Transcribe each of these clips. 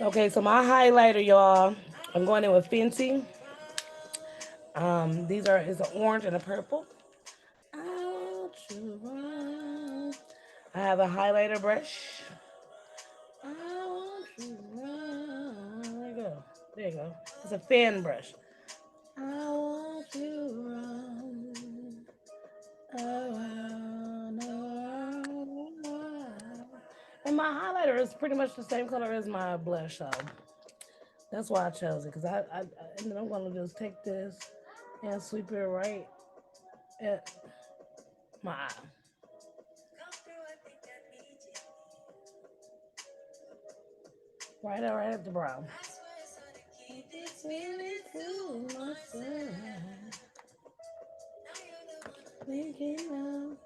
Okay, so my highlighter, y'all, I'm going in with Fenty. These are is an orange and a purple. Out you run. I have a highlighter brush. I want you run. There you go. There you go. It's a fan brush. I want you run around, around, around. And my highlighter is pretty much the same color as my blush, so that's why I chose it. Cause and then I'm gonna just take this and sweep it right at my eye. Right at the brow. Thinking of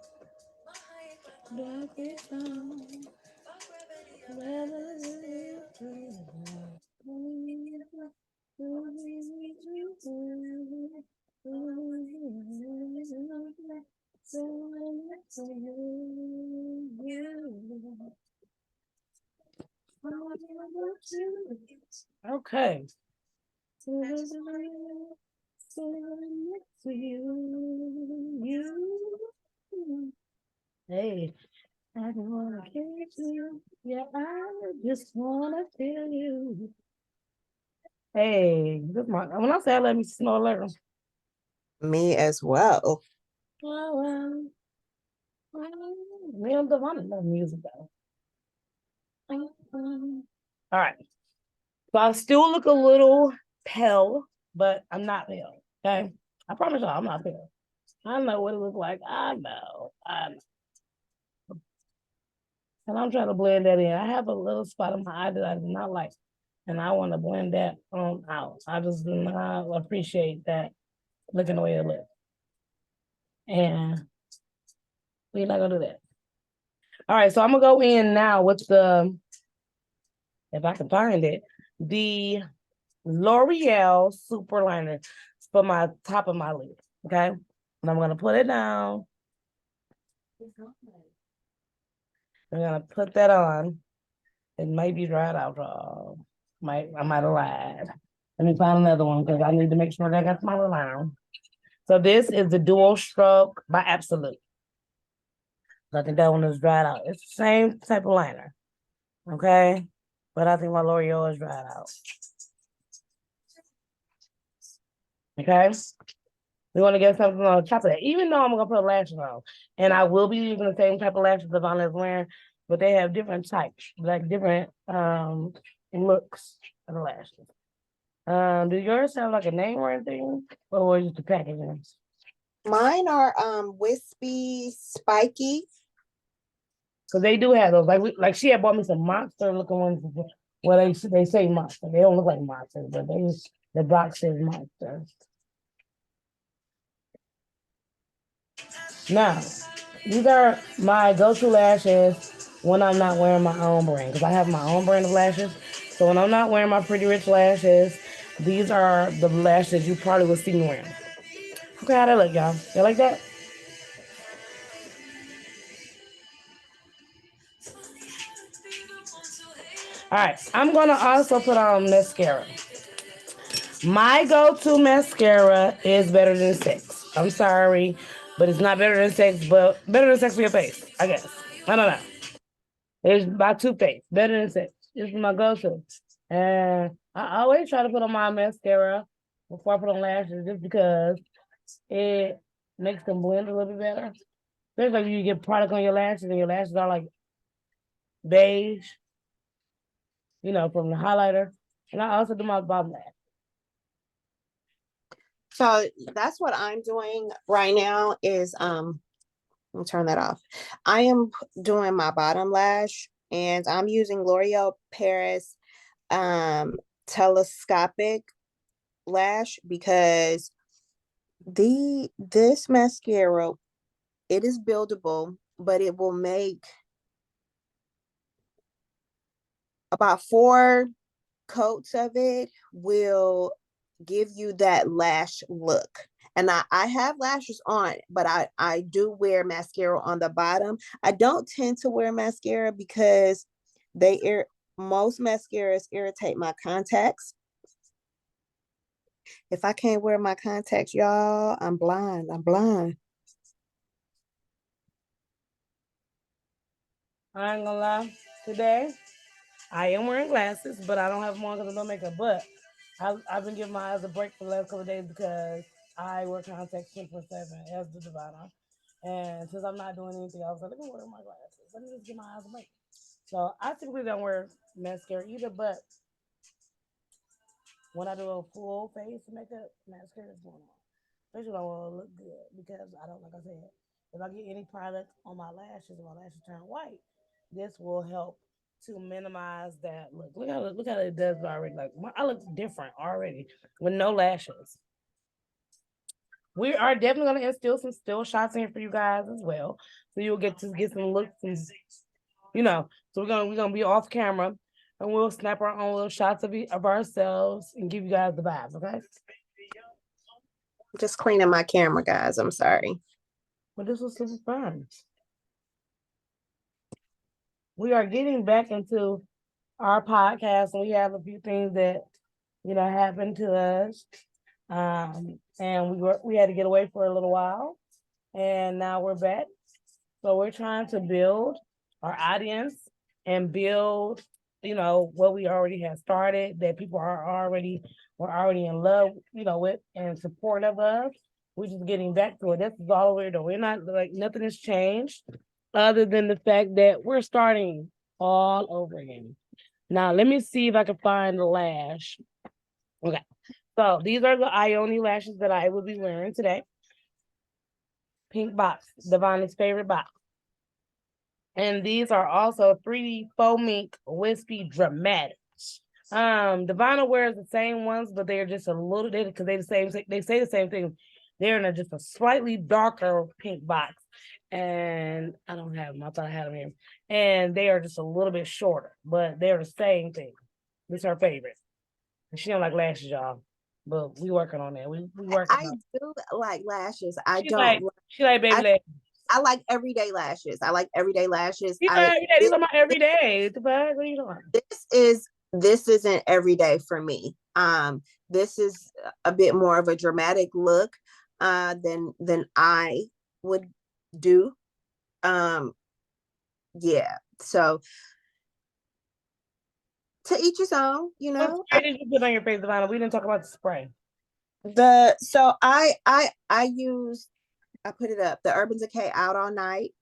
dark is okay. Hey, I don't wanna kiss you. Yeah, I just wanna feel you. Hey, this my when I say let me smell a little. Me as well. Oh, we don't want to love music though. All right. So I still look a little pale, but I'm not pale. Okay. I promise y'all I'm not pale. I know what it looks like. I know. I know. And I'm trying to blend that in. I have a little spot on my eye that I do not like. And I want to blend that out. I just do not appreciate that looking the way it looks. And we're not gonna do that. All right, so I'm gonna go in now with the, if I can find it, the L'Oreal Super Liner for my top of my lid. Okay, and I'm gonna put it down. I'm gonna put that on. It might be dried out, y'all. I might have lied. Let me find another one because I need to make sure that I got my liner. So this is the Dual Stroke by Absolute. I think that one is dried out. It's the same type of liner. Okay. But I think my L'Oreal is dried out. Okay. We want to get something on top of that. Even though I'm gonna put lashes on. And I will be using the same type of lashes that Vanna's wearing, but they have different types, like different looks of the lashes. Do yours have like a name or anything? Or just the packaging? Mine are wispy, spiky. So they do have those. Like she had bought me some monster looking ones. Well, they say monster. They don't look like monsters, but the box says monster. Now, these are my go-to lashes when I'm not wearing my own brand because I have my own brand of lashes. So when I'm not wearing my Pretty Rich lashes, these are the lashes you probably will see me wearing. Okay, how they look, y'all? You like that? All right, I'm gonna also put on mascara. My go-to mascara is Better Than Sex. I'm sorry, but it's not Better Than Sex, but Better Than Sex for your face, I guess. I don't know. It's my toothpaste. Better Than Sex. It's my go-to. And I always try to put on my mascara before I put on lashes just because it makes them blend a little bit better. Especially if you get product on your lashes and your lashes are like beige, from the highlighter. And I also do my bottom lash. So that's what I'm doing right now is let me turn that off. I am doing my bottom lash and I'm using L'Oreal Paris telescopic lash because this mascara, it is buildable, but it will make about 4 coats of it will give you that lash look. And I have lashes on, but I do wear mascara on the bottom. I don't tend to wear mascara because they most mascaras irritate my contacts. If I can't wear my contacts, y'all, I'm blind. I'm blind. I ain't gonna lie. Today, I am wearing glasses, but I don't have them on because I don't makeup. But I've been giving my eyes a break for the last couple of days because I wear contacts 24/7 as the divider. And since I'm not doing anything, I was like, let me wear my glasses. Let me just give my eyes a break. So I typically don't wear mascara either, but when I do a full face makeup, mascara is going on. Especially when I want to look good because I don't, like I said, if I get any product on my lashes and my lashes turn white, this will help to minimize that look. Look how it does already. Like I look different already with no lashes. We are definitely gonna instill some still shots in here for you guys as well, so you'll get to get some looks and you know. So we're gonna be off camera and we'll snap our own little shots of ourselves and give you guys the vibes. Okay. Just cleaning my camera, guys. I'm sorry. But this was super fun. We are getting back into our podcast, and we have a few things that happened to us. And we had to get away for a little while, and now we're back. So we're trying to build our audience and build, what we already have started that people were already in love, with and supportive of. We're just getting back to it. This is all we're doing. We're not like nothing has changed other than the fact that we're starting all over again. Now, let me see if I can find the lash. Okay. So these are the Ione lashes that I will be wearing today. Pink box, Divana's favorite box. And these are also 3D faux mink wispy dramatics. Divana wears the same ones, but they're just a little bit because they say the same thing. They're in just a slightly darker pink box. And I don't have them. I thought I had them here. And they are just a little bit shorter, but they're the same thing. This is her favorite. And she don't like lashes, y'all. But we working on that. We working I on do like lashes. She like baby I, lashes. I like everyday lashes. I like everyday lashes. These are every day. These are my everyday. What the fuck? What are you doing? This isn't every day for me. This is a bit more of a dramatic look than I would do. Yeah. So to each his own, What spray did you put on your face, Divana? We didn't talk about the spray. I put it up, the Urban Decay Out All Night.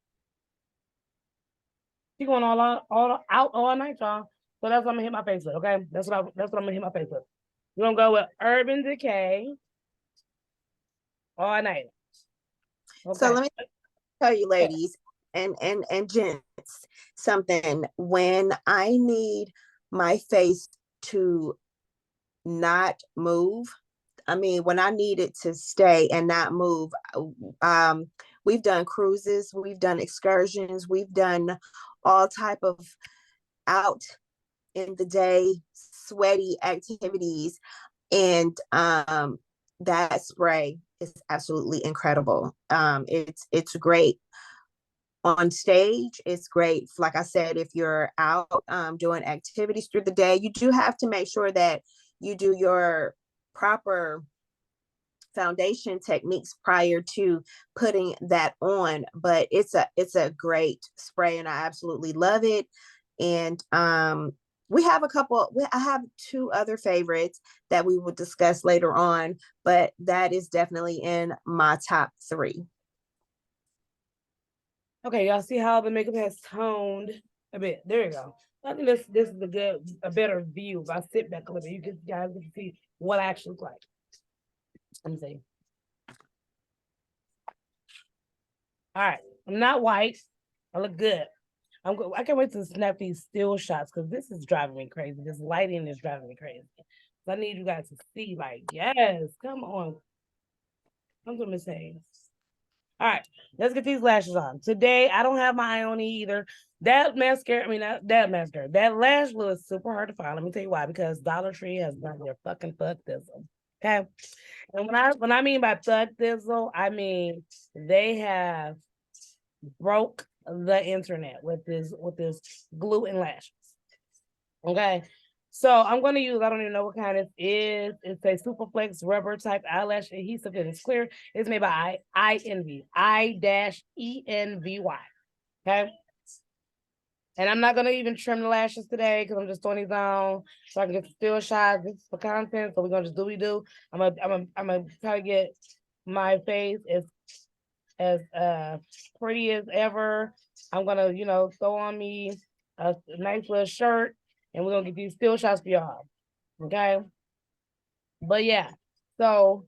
She going all out all night, y'all. So that's what I'm gonna hit my face with. Okay, that's what I'm gonna hit my face with. We're gonna go with Urban Decay all night. Okay. So let me tell you, ladies and gents, something. When I need my face to not move, when I need it to stay and not move, we've done cruises, we've done excursions, we've done all type of out in the day sweaty activities, and that spray is absolutely incredible. It's great on stage. It's great, like I said, if you're out doing activities through the day. You do have to make sure that you do your proper foundation techniques prior to putting that on, but it's a great spray and I absolutely love it. And I have two other favorites that we will discuss later on, but that is definitely in my top 3. Okay, y'all see how the makeup has toned a bit. There you go. I think this is a better view. If I sit back a little bit, you guys can see what I actually look like. Let me see. All right, I'm not white. I look good. I can't wait to snap these still shots because this is driving me crazy. This lighting is driving me crazy. So I need you guys to see, like, yes, come on. Come to Miss Hayes. All right, let's get these lashes on. Today, I don't have my Ione either. That mascara, that lash glue is super hard to find. Let me tell you why. Because Dollar Tree has done their fucking thug thizzle. Okay, and when I mean by thug thizzle, I mean they have broke the internet with this glue and lashes. Okay. So I'm going to use, I don't even know what kind it is. It's a Superflex rubber type eyelash adhesive that is clear. It's made by INV, I-ENVY. Okay. And I'm not going to even trim the lashes today because I'm just throwing these on so I can get the still shots. This is for content. So we're going to just do what we do. I'm gonna try to get my face as pretty as ever. I'm going to, throw on me a nice little shirt and we're going to get these still shots for y'all. Okay. But yeah, so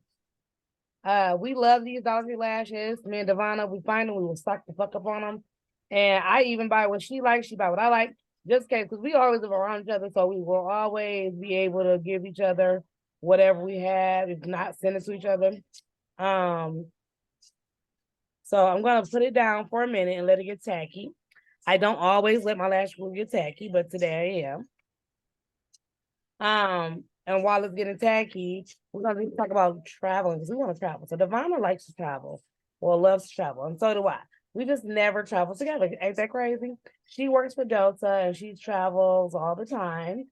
we love these Dollar lashes. Me and Devonna, we find them, we will stock the fuck up on them. And I even buy what she likes, she buy what I like, just in case, because we always live around each other, so we will always be able to give each other whatever we have, if not send it to each other. So I'm gonna put it down for a minute and let it get tacky. I don't always let my lash glue get tacky, but today I am. And while it's getting tacky, we're gonna talk about traveling because we want to travel. So Devonna likes to travel or loves to travel, and so do I. We just never travel together. Ain't that crazy? She works for Delta and she travels all the time.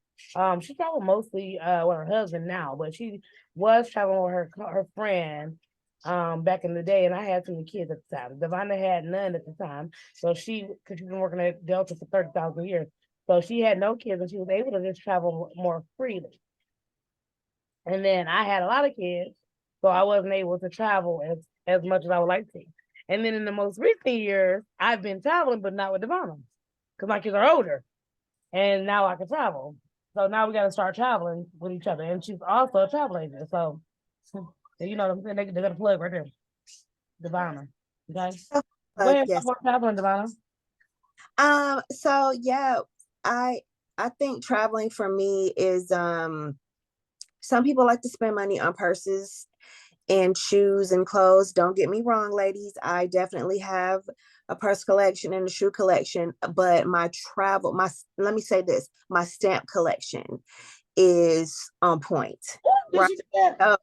She traveled mostly with her husband now, but she was traveling with her friend back in the day, and I had too many kids at the time. Devonna had none at the time, so because she's been working at Delta for 30,000 years. So she had no kids and she was able to just travel more freely. And then I had a lot of kids, so I wasn't able to travel as much as I would like to. And then in the most recent years, I've been traveling, but not with Devonna, because my kids are older, and now I can travel. So now we got to start traveling with each other. And she's also a travel agent, so you know what I'm saying? They got a plug right there, Devonna. Okay, go ahead. Yes. Talk about traveling, Devonna. So yeah, I think traveling for me is some people like to spend money on purses and shoes and clothes. Don't get me wrong, ladies. I definitely have a purse collection and a shoe collection, but let me say this, my stamp collection is on point. Right. So,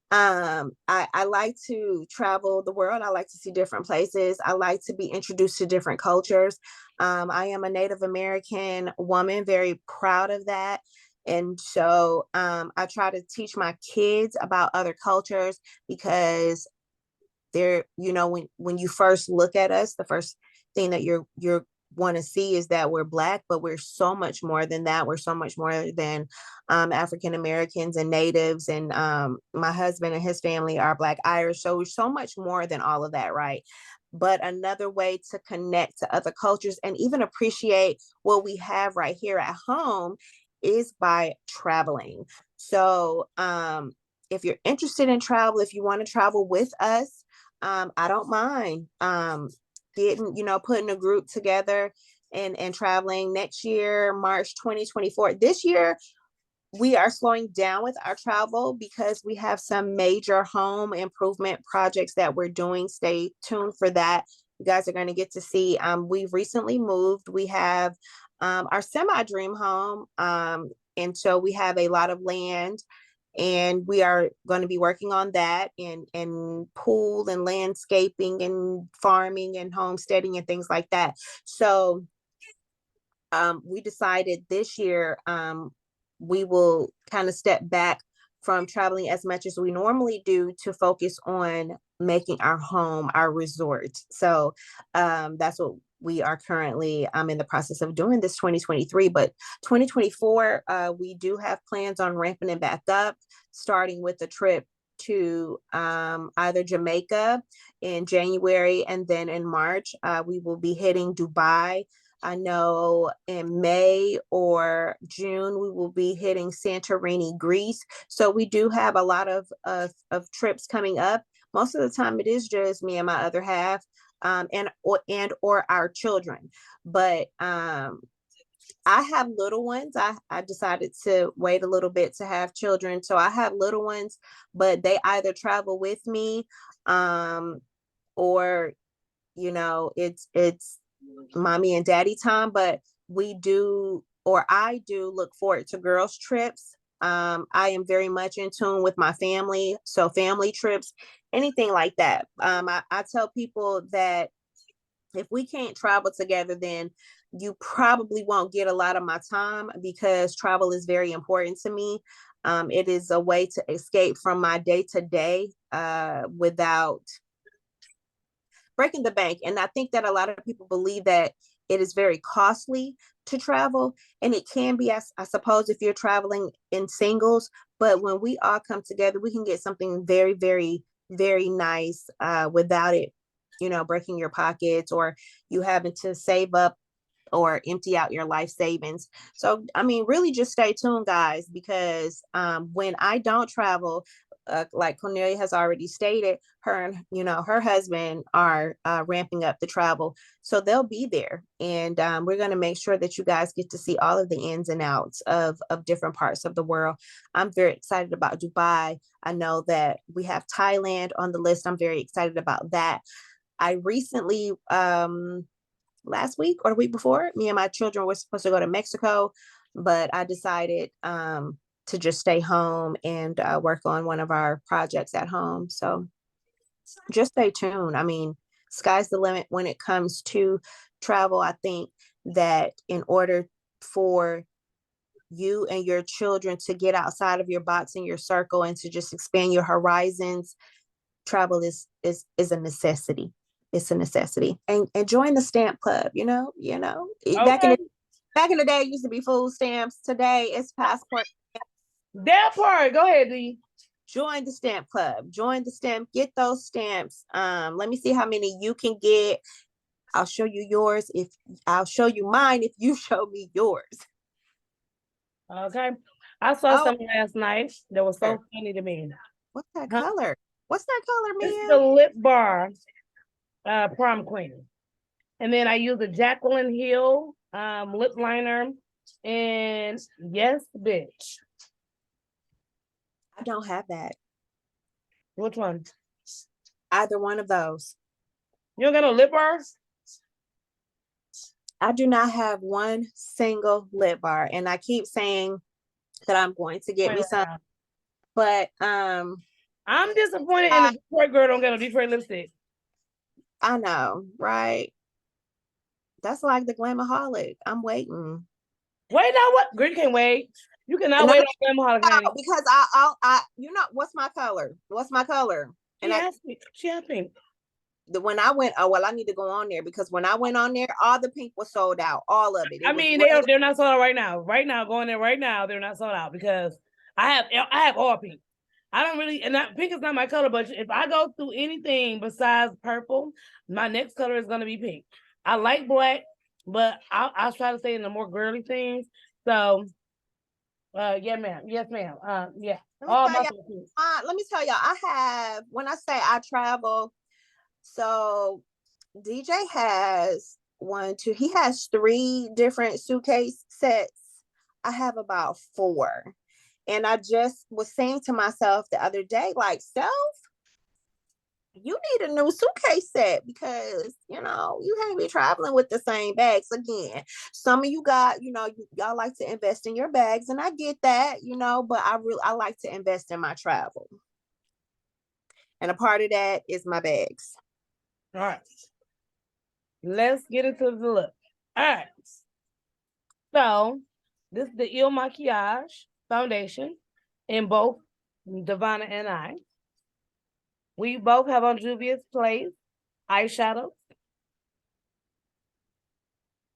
I like to travel the world. I like to see different places. I like to be introduced to different cultures. I am a Native American woman, very proud of that. And so I try to teach my kids about other cultures because they're, when you first look at us, the first thing that you're want to see is that we're Black, but we're so much more than that. We're so much more than African Americans and natives. And my husband and his family are Black Irish. So we're so much more than all of that, right? But another way to connect to other cultures and even appreciate what we have right here at home is by traveling. So if you're interested in travel, if you want to travel with us, I don't mind putting a group together and traveling next year, March 2024. This year, we are slowing down with our travel because we have some major home improvement projects that we're doing. Stay tuned for that. You guys are going to get to see. We've recently moved. We have our semi-dream home. And so we have a lot of land and we are going to be working on that and pool and landscaping and farming and homesteading and things like that. So we decided this year we will kind of step back from traveling as much as we normally do to focus on making our home our resort. So that's what we are currently in the process of doing this 2023. But 2024, we do have plans on ramping it back up, starting with a trip to either Jamaica in January, and then in March, we will be hitting Dubai. I know in May or June, we will be hitting Santorini, Greece. So we do have a lot of trips coming up. Most of the time it is just me and my other half or our children. But I have little ones. I decided to wait a little bit to have children. So I have little ones, but they either travel with me or, it's mommy and daddy time, but I do look forward to girls trips. I am very much in tune with my family. So family trips, anything like that. I tell people that if we can't travel together, then you probably won't get a lot of my time because travel is very important to me. It is a way to escape from my day-to-day without breaking the bank. And I think that a lot of people believe that it is very costly to travel, and it can be, I suppose, if you're traveling in singles. But when we all come together, we can get something very, very, very nice without it, breaking your pockets or you having to save up or empty out your life savings. So, I mean, really just stay tuned, guys, because when I don't travel, like Cornelia has already stated, her and her husband are ramping up the travel, so they'll be there, and we're going to make sure that you guys get to see all of the ins and outs of different parts of the world. I'm very excited about Dubai. I know that we have Thailand on the list. I'm very excited about that. I recently last week or the week before, me and my children were supposed to go to Mexico, but I decided to just stay home and work on one of our projects at home. So just stay tuned. I mean, sky's the limit when it comes to travel. I think that in order for you and your children to get outside of your box and your circle and to just expand your horizons, travel is a necessity. It's a necessity. And join the stamp club, Okay. Back in the day, it used to be food stamps. Today it's passport. That part. Go ahead, D. Join the stamp club. Join the stamp. Get those stamps. Let me see how many you can get. I'll show you yours. I'll show you mine if you show me yours. Okay. I saw something last night that was so funny to me. What's that color? What's that color, man? It's the lip bar prom queen. And then I use a Jacqueline Hill lip liner. And yes, bitch. I don't have that. Which one? Either one of those. You don't got no lip bars? I do not have one single lip bar. And I keep saying that I'm going to get me some. But I'm disappointed in the Detroit girl don't get a Detroit lipstick. I know, right? That's like the Glamaholic. I'm waiting. Wait, now what? Girl, you can't wait. You cannot wait on Glamaholic, honey. Because I what's my color? What's my color? She asked me. She asked me. When I went, I need to go on there because when I went on there, all the pink was sold out, all of it. I mean, they're not sold out right now. Right now, going there right now, they're not sold out because I have all pink. I don't really, and pink is not my color, but if I go through anything besides purple, my next color is going to be pink. I like black, but I'll try to stay in the more girly things. So, yeah, ma'am. Yes, ma'am. Yeah. All my let me tell y'all, I have, when I say I travel, so DJ has he has 3 different suitcase sets. I have about 4. And I just was saying to myself the other day, like, self, you need a new suitcase set because, you can't be traveling with the same bags again. Some of you got, y'all like to invest in your bags, and I get that, but I like to invest in my travel. And a part of that is my bags. All right. Let's get into the look. All right. So, this is the IL Makiage foundation in both Divana and I. We both have on Juvia's Place eyeshadows.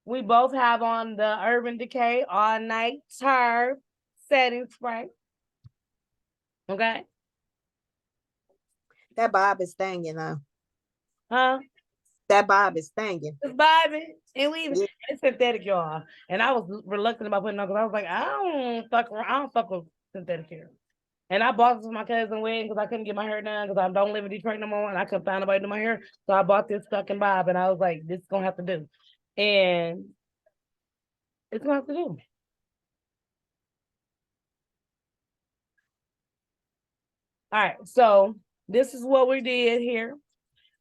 We both have on the Urban Decay All Night Charm setting spray. Okay. That bob is thanging though. Huh? That bob is thanging. It's bobbing. And it's synthetic, y'all. And I was reluctant about putting it on because I was like, I don't fuck with synthetic hair. And I bought this for my cousin's wedding because I couldn't get my hair done because I don't live in Detroit no more and I couldn't find nobody to do my hair. So I bought this fucking bob and I was like, this is going to have to do. And it's going to have to do. All right. So this is what we did here.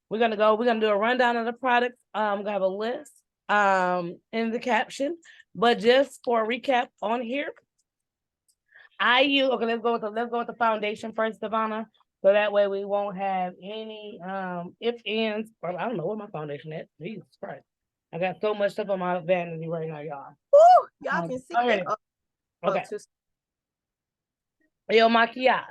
We're going to do a rundown of the products. We're going to have a list in the caption. But just for a recap on here, let's go with the foundation first, Divana. So that way we won't have any ifs, ands, or I don't know what my foundation is. Jesus Christ. I got so much stuff on my vanity right now, y'all. Woo, y'all can see it. Okay. IL Makiage.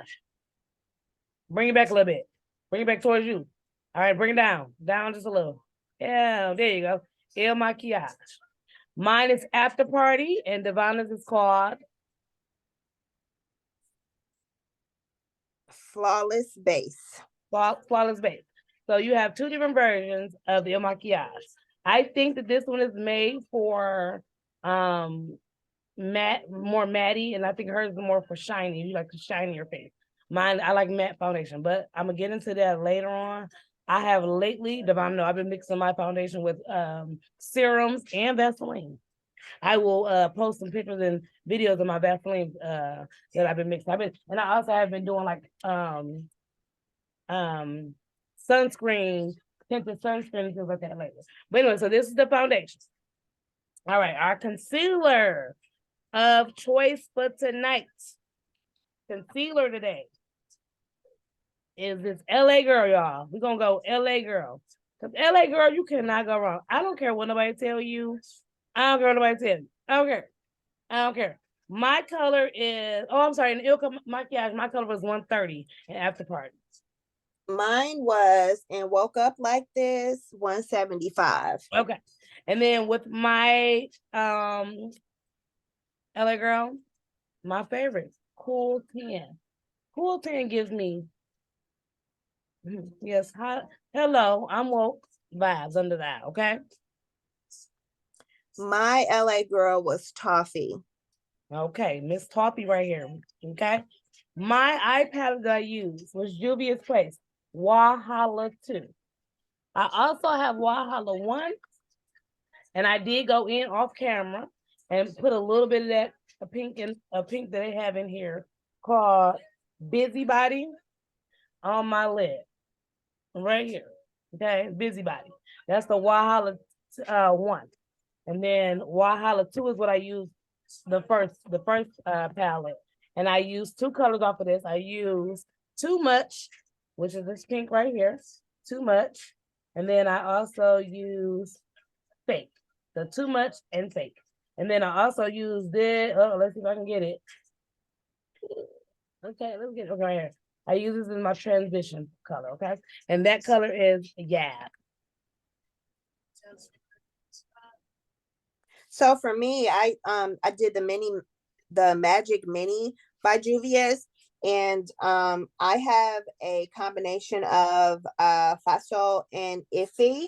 Bring it back a little bit. Bring it back towards you. All right, bring it down. Down just a little. Yeah, there you go. IL Makiage. Mine is After Party, and Divana's is called Flawless Base. Flawless Base. So you have two different versions of the IL Makiage. I think that this one is made for matte, more matty, and I think hers is more for shiny. You like to shine your face. Mine, I like matte foundation, but I'm gonna get into that later on. I have lately, Devon, know I've been mixing my foundation with serums and Vaseline. I will post some pictures and videos of my Vaseline that I've been mixing. And I also have been doing like sunscreen, tinted sunscreen and things like that lately. But anyway, so this is the foundation. All right, our concealer of choice for tonight. Concealer today is this LA Girl, y'all. We're gonna go LA Girl. Because LA Girl, you cannot go wrong. I don't care what nobody tell you. I don't care what nobody tell you. I don't care. I don't care. My color is, I'm sorry, in IL Makiage, my color was 130 in After Party. Mine was and Woke Up Like This, 175. Okay. And then with my LA Girl, my favorite, Cool 10. Cool 10 gives me, yes, hi, hello, I'm woke vibes under that, okay? My LA Girl was Toffee. Okay, Miss Toffee right here, okay? My eye palette that I used was Juvia's Place, Wahala 2. I also have Wahala 1, and I did go in off camera and put a little bit of that a pink that they have in here called Busybody on my lid. Right here. Okay, Busybody. That's the Wahala 1. And then Wahala 2 is what I used the first palette. And I used 2 colors off of this. I used Too Much, which is this pink right here. Too Much. And then I also use Fake. The Too Much and Fake. And then I also used this. Oh, let's see if I can get it. Okay, let's get it right here. I use this in my transition color, okay? And that color is Yab. So for me, I did the Magic Mini by Juvia's, and I have a combination of Faso and Iffy.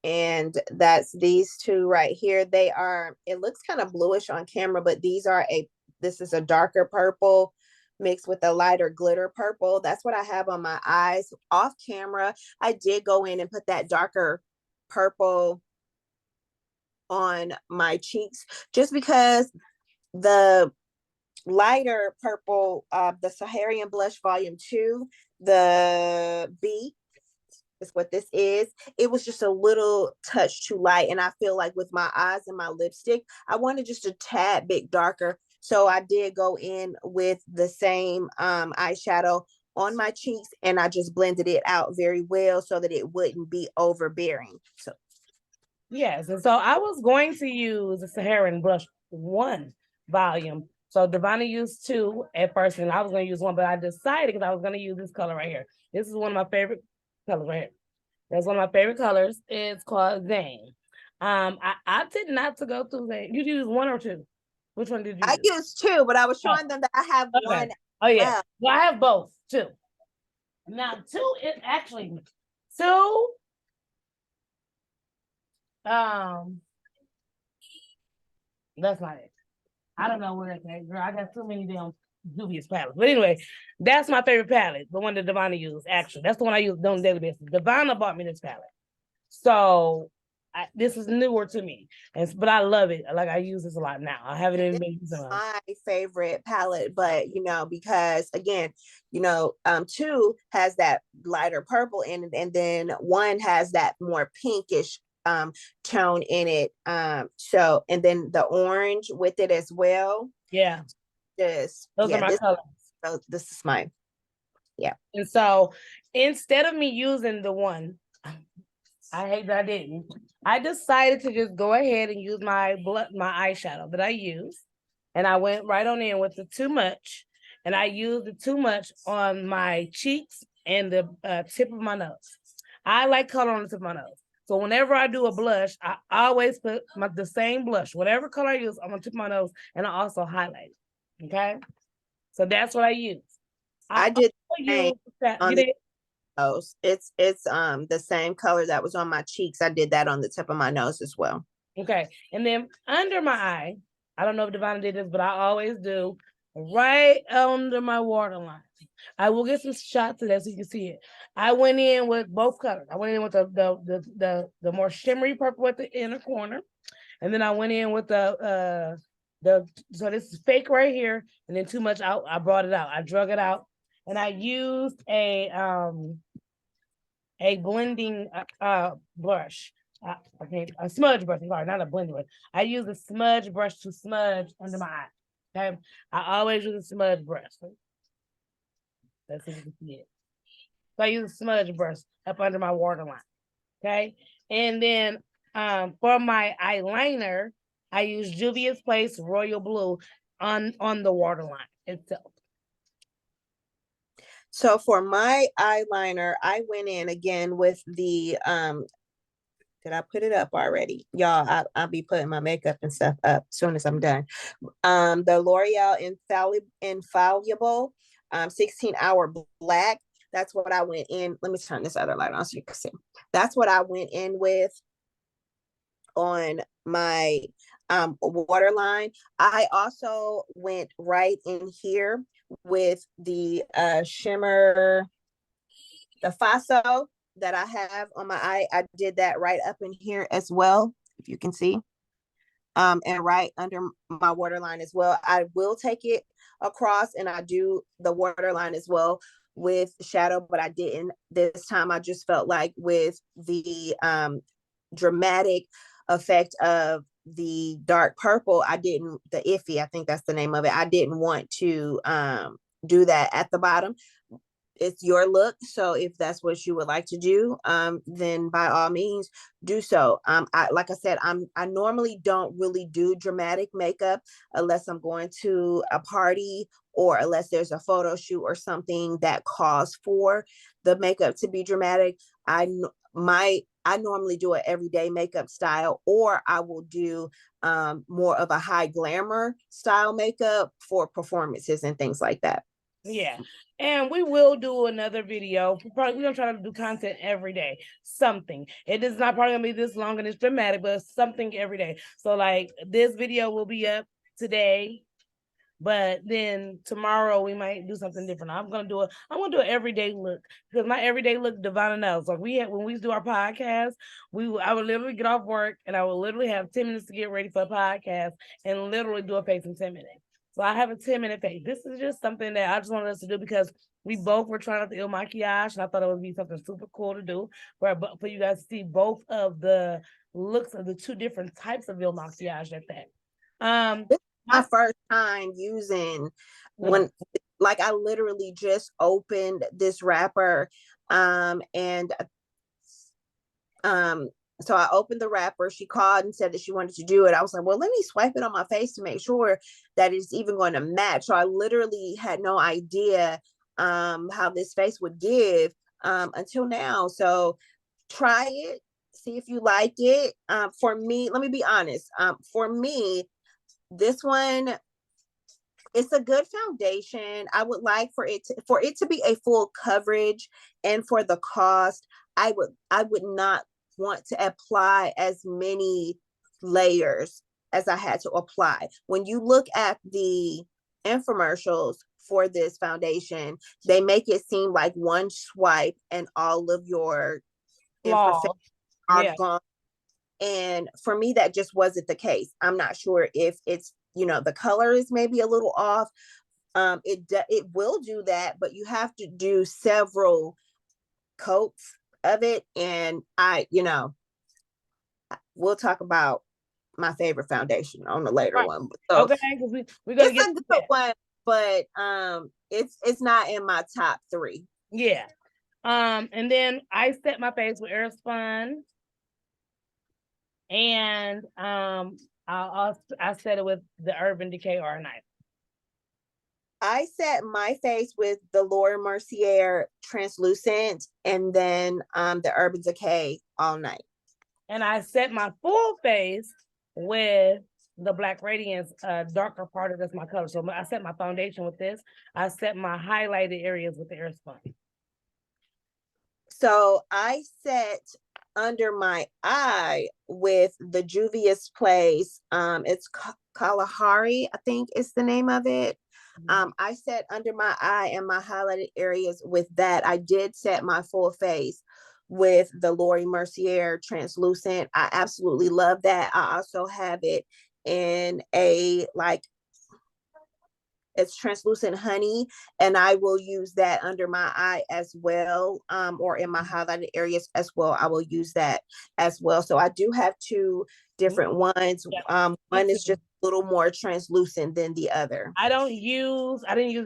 And that's these two right here. They are, it looks kind of bluish on camera, but this is a darker purple mixed with a lighter glitter purple. That's what I have on my eyes. Off camera, I did go in and put that darker purple on my cheeks just because the lighter purple, the Saharian Blush Volume 2, the B, is what this is. It was just a little touch too light, and I feel like with my eyes and my lipstick, I wanted just a tad bit darker. So I did go in with the same eyeshadow on my cheeks, and I just blended it out very well so that it wouldn't be overbearing. So yes, and so I was going to use the Saharan Blush 1 volume. So Devonna used 2 at first, and I was going to use 1, but I decided because I was going to use this color right here. This is one of my favorite colors right here. That's one of my favorite colors. It's called Zane. I opted not to go through Zane. You use 1 or 2? Which one did you use? I used 2, but I was showing them that I have 1. Oh yeah, well, I have both 2. Now 2 is actually 2. That's not it. I don't know where it's at, girl. I got too many damn dubious palettes. But anyway, that's my favorite palette, the one that Devonna used, actually. That's the one I use on a daily basis. Devonna bought me this palette. So this is newer to me. But I love it. Like, I use this a lot now. I haven't even been using it. My favorite palette, but because again, 2 has that lighter purple in it, and then 1 has that more pinkish tone in it. So, and then the orange with it as well. Yeah. Those are my colors. So this is mine. Yeah. And so instead of me using the one, I hate that I didn't. I decided to just go ahead and use my eyeshadow that I use. And I went right on in with the Too Much. And I used the Too Much on my cheeks and the tip of my nose. I like color on the tip of my nose. So whenever I do a blush, I always put the same blush, whatever color I use, I'm gonna tip of my nose, and I also highlight it. Okay, so that's what I use. I did use that. On the nose. It's the same color that was on my cheeks. I did that on the tip of my nose as well. Okay, and then under my eye, I don't know if Divina did this, but I always do right under my waterline. I will get some shots of that so you can see it. I went in with both colors. I went in with the more shimmery purple at the inner corner, and then I went in with the so this is fake right here, and then Too Much out. I brought it out. I drug it out, and I used a blending brush. Okay, a smudge brush. Sorry, not a blending brush. I use a smudge brush to smudge under my eye. Okay, I always use a smudge brush. That's what you can see it. So I use a smudge brush up under my waterline. Okay, and then for my eyeliner, I use Juvia's Place Royal Blue on the waterline itself. So for my eyeliner, I went in again with the did I put it up already? Y'all, I'll be putting my makeup and stuff up as soon as I'm done. The L'Oreal Infallible 16-hour black. That's what I went in. Let me turn this other light on so you can see. That's what I went in with on my waterline. I also went right in here with the shimmer, the Faso that I have on my eye. I did that right up in here as well, if you can see. And right under my waterline as well. I will take it across and I do the waterline as well with shadow, but I didn't this time. I just felt like with the dramatic effect of the dark purple, I didn't, the iffy, I think that's the name of it. I didn't want to do that at the bottom. It's your look, so if that's what you would like to do, then by all means do so. Like I said, I normally don't really do dramatic makeup unless I'm going to a party or unless there's a photo shoot or something that calls for the makeup to be dramatic. I normally do an everyday makeup style, or I will do more of a high glamour style makeup for performances and things like that. Yeah, and we will do another video. We're gonna try to do content every day. Something. It is not probably gonna be this long and it's dramatic, but something every day. So like this video will be up today, but then tomorrow we might do something different. I'm gonna do an everyday look because my everyday look, Divina knows. Like when we do our podcast, I would literally get off work and I would literally have 10 minutes to get ready for a podcast and literally do a face in 10 minutes. So I have a 10-minute face. This is just something that I just wanted us to do because we both were trying out the IL Makiage, and I thought it would be something super cool to do for you guys to see both of the looks of the two different types of IL Makiage at that. This is my first time using when, like, I literally just opened this wrapper, and so I opened the wrapper. She called and said that she wanted to do it. I was like, well, let me swipe it on my face to make sure that it's even going to match. So I literally had no idea how this face would give until now. So try it, see if you like it. For me, let me be honest. For me, this one, it's a good foundation. I would like for it to be a full coverage, and for the cost, I would not want to apply as many layers as I had to apply. When you look at the infomercials for this foundation, they make it seem like one swipe and all of your imperfections are gone. And for me, that just wasn't the case. I'm not sure if it's, the color is maybe a little off. It will do that, but you have to do several coats of it. And we'll talk about my favorite foundation on the later one. So okay, because we're gonna get a good one. but it's not in my top 3. Yeah. And then I set my face with Airspun, and I set it with the Urban Decay R9. I set my face with the Laura Mercier translucent, and then the Urban Decay All Night. And I set my full face with the Black Radiance darker part of that's my color. So I set my foundation with this. I set my highlighted areas with the Airspun. So I set under my eye with the Juvia's Place. It's Kalahari, I think is the name of it. I set under my eye and my highlighted areas with that. I did set my full face with the Laura Mercier translucent. I absolutely love that. I also have it in a it's translucent honey, and I will use that under my eye as well, or in my highlighted areas as well. I will use that as well. So I do have 2 different ones. One is just a little more translucent than the other. I didn't use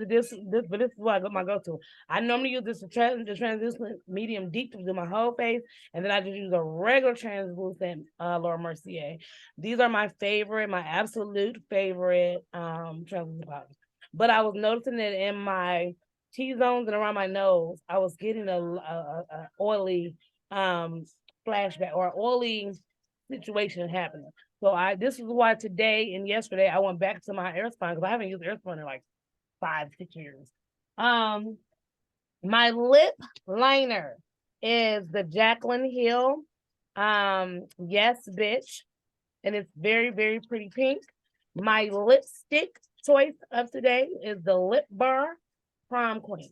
this, but this is what I got my go-to. I normally use the translucent medium deep to do my whole face, and then I just use a regular translucent Laura Mercier. These are my favorite, my absolute favorite translucent powders. But I was noticing that in my T-zones and around my nose, I was getting a oily flashback or oily situation happening. So this is why today and yesterday I went back to my Airspun, because I haven't used Airspun in like 5-6 years. My lip liner is the Jaclyn Hill Yes Bitch, and it's very, very pretty pink. My lipstick choice of today is the Lip Bar Prom Queen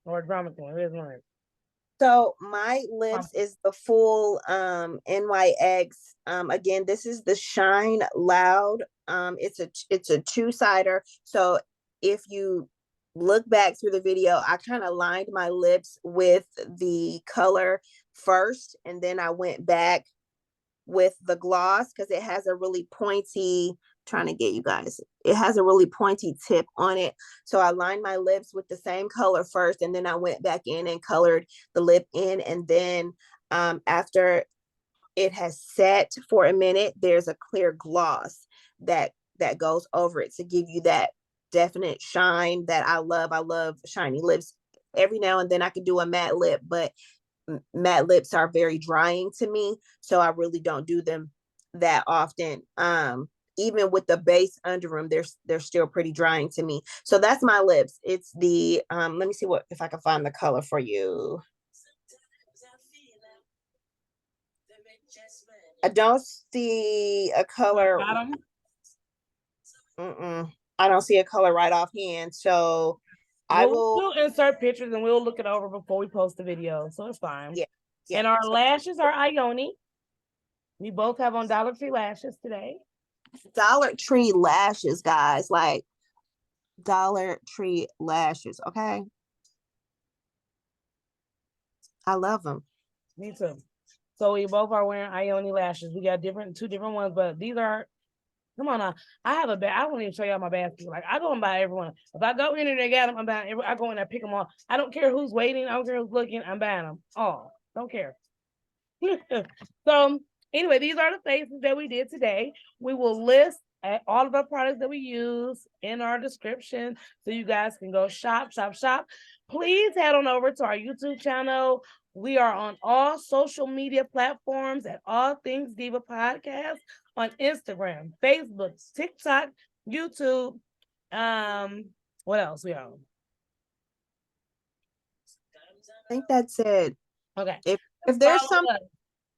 or Drama Queen. It is one. So my lips is the full NYX. Again, this is the Shine Loud. It's a 2-sider. So if you look back through the video, I kind of lined my lips with the color first, and then I went back with the gloss because it has a really pointy, trying to get you guys, it has a really pointy tip on it. So I lined my lips with the same color first, and then I went back in and colored the lip in. And then after it has set for a minute, there's a clear gloss that goes over it to give you that definite shine that I love. I love shiny lips. Every now and then I could do a matte lip, but matte lips are very drying to me, so I really don't do them that often. Even with the base under them, they're still pretty drying to me. So that's my lips. It's the let me see if I can find the color for you. I don't see a color. I don't see a color right offhand, so we'll insert pictures and we'll look it over before we post the video, so it's fine. Yeah. And our lashes are Ioni. We both have on Dollar Tree lashes today. Dollar Tree lashes, guys, like Dollar Tree lashes. Okay, I love them. Me too. So we both are wearing Ioni lashes. We got two different ones, but these are. Come on now. I have a bag. I won't even show y'all my basket. Like, I go and buy everyone. If I go in and they got them, I'm buying. I go in there, pick them all. I don't care who's waiting. I don't care who's looking. I'm buying them all. Don't care. So anyway, these are the faces that we did today. We will list all of our products that we use in our description, so you guys can go shop. Please head on over to our YouTube channel. We are on all social media platforms at All Things Diva Podcast on Instagram, Facebook, TikTok, YouTube. What else we on? I think that's it. Okay. If there's something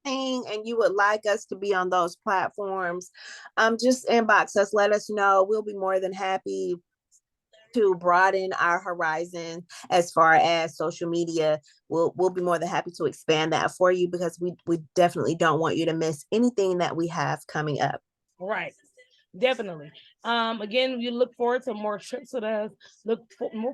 and you would like us to be on those platforms, just inbox us, let us know. We'll be more than happy to broaden our horizon as far as social media. We'll be more than happy to expand that for you, because we definitely don't want you to miss anything that we have coming up. Right. Definitely. Again, you look forward to more trips with us. Look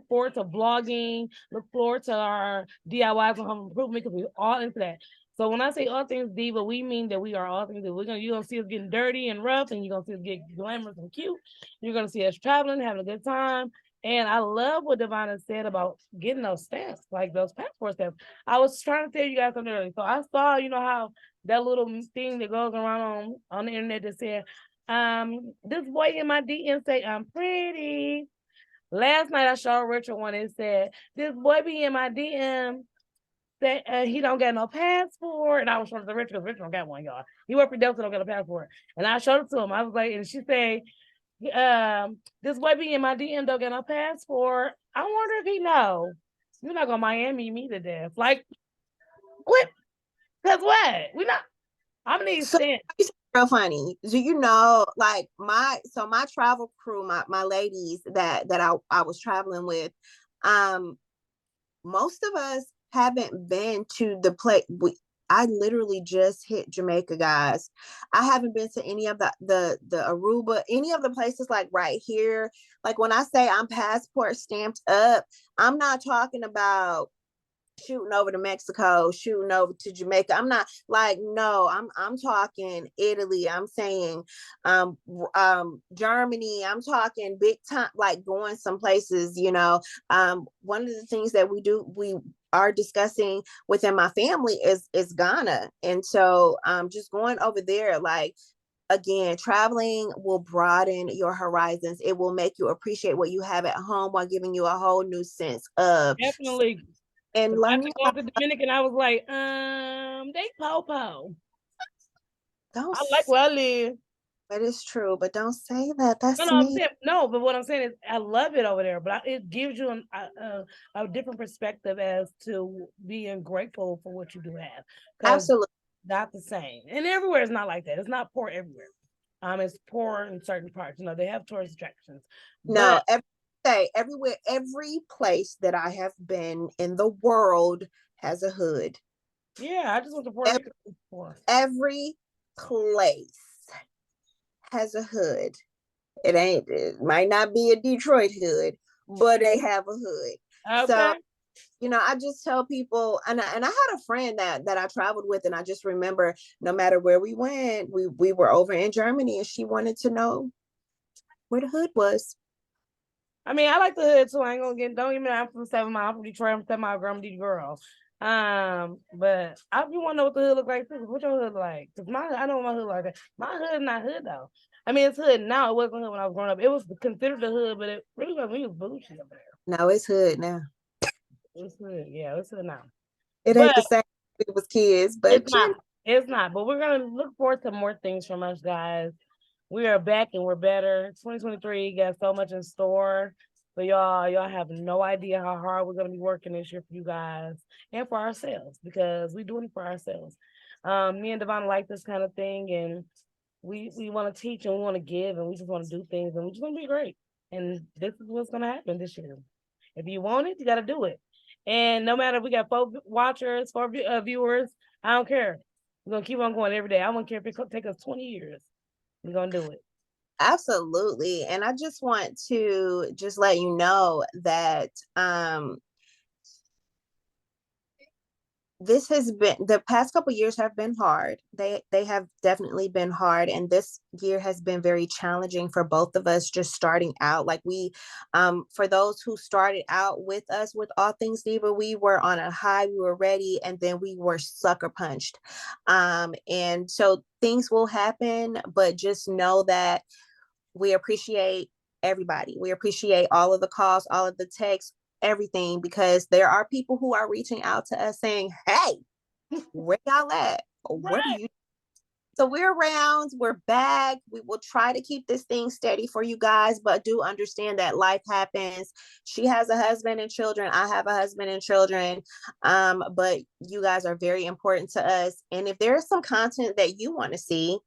forward to vlogging. Look forward to our DIYs and home improvement, because we're all into that. So when I say all things diva, we mean that we are all things diva. You're gonna see us getting dirty and rough, and you're gonna see us get glamorous and cute. You're gonna see us traveling, having a good time. And I love what Divina said about getting those stamps, like those passport stamps. I was trying to tell you guys something earlier. So I saw, how that little thing that goes around on the internet that said, this boy in my DM say I'm pretty. Last night I saw Richard one. It said, this boy be in my DM that he don't got no passport. And I was showing it to Richard because Richard don't got one, y'all. He worked for Delta, don't got a passport. And I showed it to him. I was like, and she said, this boy be in my DM don't get no passport. I wonder if he know. You're not gonna Miami me to death. Like, what? Cause what? We not. I'm need So stamp. it's real funny. Do you know, like my travel crew, my ladies that I was traveling with, most of us haven't been to the place. I literally just hit Jamaica, guys. I haven't been to any of the Aruba, any of the places like right here. Like when I say I'm passport stamped up, I'm not talking about shooting over to Mexico, shooting over to Jamaica. I'm not like, no, I'm talking Italy. I'm saying Germany. I'm talking big time, like going some places, one of the things that we are discussing within my family is Ghana. And so just going over there, like, again, traveling will broaden your horizons. It will make you appreciate what you have at home while giving you a whole new sense of Definitely. and I learning. go to the Dominican. I was like, they po. Don't, I like where I live. but it's true, but don't say that. No, That's no, I'm me. saying no, but what I'm saying is I love it over there, but it gives you a different perspective as to being grateful for what you do have, because Absolutely. not the same, and everywhere is not like that. It's not poor everywhere. It's poor in certain parts. They have tourist attractions, No, but everywhere, every place that I have been in the world has a hood. yeah, I just went to Puerto Rico before. Every place has a hood. It might not be a Detroit hood, but they have a hood. So, Okay. I just tell people, and I had a friend that I traveled with, and I just remember no matter where we went, we were over in Germany, and she wanted to know where the hood was. I mean, I like the hood too. I ain't gonna get. Don't get me. I'm from 7 Mile. I'm from Detroit. I'm 7 Mile girl. I'm a girl. But I do want to know what the hood look like too. What your hood like? Cause I know what my hood like. My hood not hood though. I mean, it's hood now. It wasn't hood when I was growing up. It was considered a hood, but it really wasn't. We was bougie up there. No, it's hood now. It's hood. Yeah, it's hood now. It ain't But the same when it was kids, it's but not. It's not. But we're gonna look forward to more things from us, guys. We are back and we're better. 2023 got so much in store for y'all. Y'all have no idea how hard we're gonna be working this year for you guys and for ourselves, because we're doing it for ourselves. Me and Devon like this kind of thing, and we want to teach and we want to give and we just want to do things and we're just gonna be great. And this is what's gonna happen this year. If you want it, you got to do it. And no matter if we got 4 watchers, 4 viewers, I don't care. We're gonna keep on going every day. I don't care if it take us 20 years. We're gonna do it. absolutely. And I just want to just let you know that this has been, the past couple years have been hard. They have definitely been hard, and this year has been very challenging for both of us, just starting out. Like for those who started out with us with All Things Diva, we were on a high, we were ready, and then we were sucker punched. And so things will happen, but just know that we appreciate everybody. We appreciate all of the calls, all of the texts, everything, because there are people who are reaching out to us saying, hey, where y'all at? What are Right. you? So we're around, we're back. We will try to keep this thing steady for you guys, but do understand that life happens. She has a husband and children. I have a husband and children. But you guys are very important to us. And if there's some content that you want to see,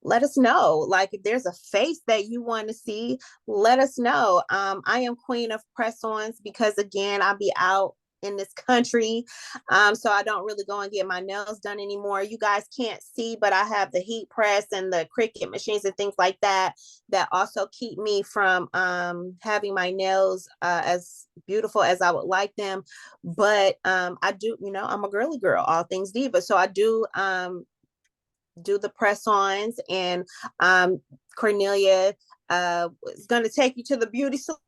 let us know. Like if there's a face that you want to see, let us know. I am queen of press-ons because again, I'll be out in this country. So I don't really go and get my nails done anymore. You guys can't see, but I have the heat press and the Cricut machines and things like that also keep me from having my nails as beautiful as I would like them. But I do, I'm a girly girl, all things diva. So I do the press-ons, and Cornelia is going to take you to the beauty